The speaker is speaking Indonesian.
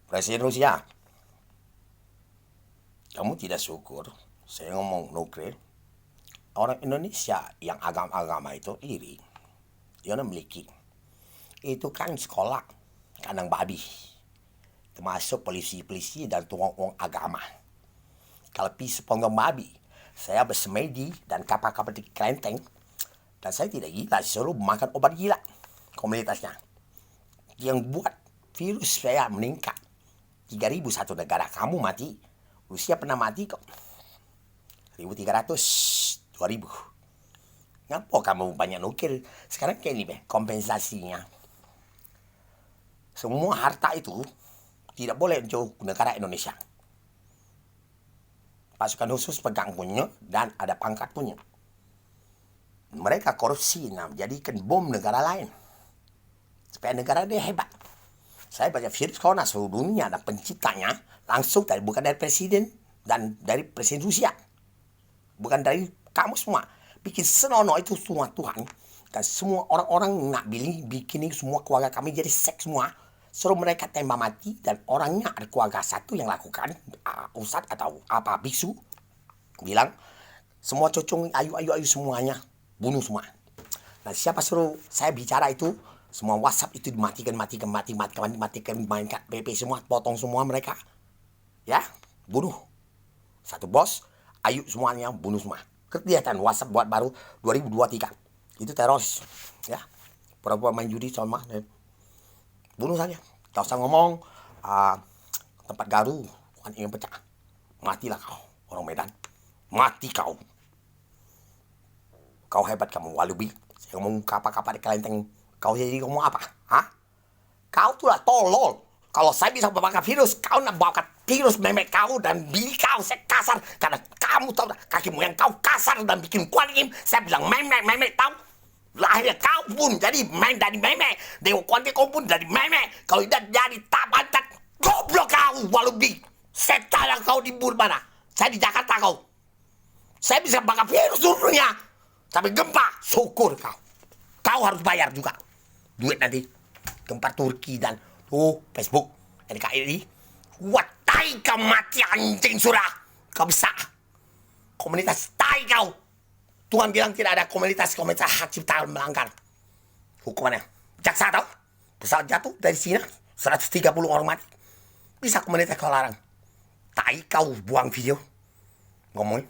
Presiden Rusia, kamu tidak syukur saya ngomong nuklir. Orang Indonesia yang agama-agama itu iri. Dia memiliki. Itu kan sekolah kandang babi. Termasuk polisi-polisi dan tuang-tuang agama. Kalau pisau ponggang babi, saya bersemedi dan kapal-kapal di kelenteng. Dan saya tidak gila, disuruh makan obat gila komunitasnya. Yang buat virus saya meningkat. 3.000 satu negara, kamu mati. Rusia pernah mati kok. 1.300, 2.000. Ngapa kamu banyak nukil? Sekarang kayak ini, kompensasinya. Semua harta itu tidak boleh untuk negara Indonesia. Pasukan khusus pegang punya dan ada pangkat punya. Mereka korupsi, jadikan bom negara lain. Supaya negara dia hebat. Saya baca virus corona seluruh dunia dan penciptanya langsung bukan dari presiden dan dari presiden Rusia. Bukan dari kamu semua. Bikin senono itu semua Tuhan. Dan semua orang-orang nak bikin semua keluarga kami jadi seks semua. Suruh mereka tembak mati dan orangnya ada keluarga satu yang lakukan. Ustadz atau apa biksu. Bilang semua cocong ayu semuanya. Bunuh semua. Nah siapa suruh saya bicara itu. Semua WhatsApp itu dimatikan, mainkan PP semua, potong semua mereka. Ya, bunuh. Satu bos, ayu semuanya, bunuh semua. Kelihatan WhatsApp buat baru 2023. Itu teroris. Ya, pura-pura main judi sama, bunuh saja. Tak usah ngomong, tempat garu, bukan ingin pecah. Matilah kau, orang Medan. Mati kau. Kau hebat kamu, Walubi. Saya ngomong kapal-kapal di kelenteng. Kau jadi ngomong apa? Hah? Kau tuh lah tolol. Kalau saya bisa membakar virus, kau nak bawa virus memek kau dan bilik kau saya kasar. Karena kamu tahu kaki moyang kau kasar dan bikin kuanim. Saya bilang memek tahu. Lahirnya kau pun jadi dari memek. Dewa kuanim kau pun dari memek. Kalau tidak jadi tabantak. Goblok kau, Walubi. Saya tanya kau di mana? Saya di Jakarta kau. Saya bisa bakar virus dulunya. Tapi gempa, syukur kau. Kau harus bayar juga. Duit nanti. Gempa Turki dan Facebook. NKRI. Tai kau mati anjing surah. Kau bisa. Komunitas tai kau. Tuhan bilang tidak ada komunitas hak cipta melanggar. Hukumannya. Jaksa tahu. Pesawat jatuh dari Cina. 130 orang mati. Bisa komunitas kau larang. Tai kau buang video. Ngomongin.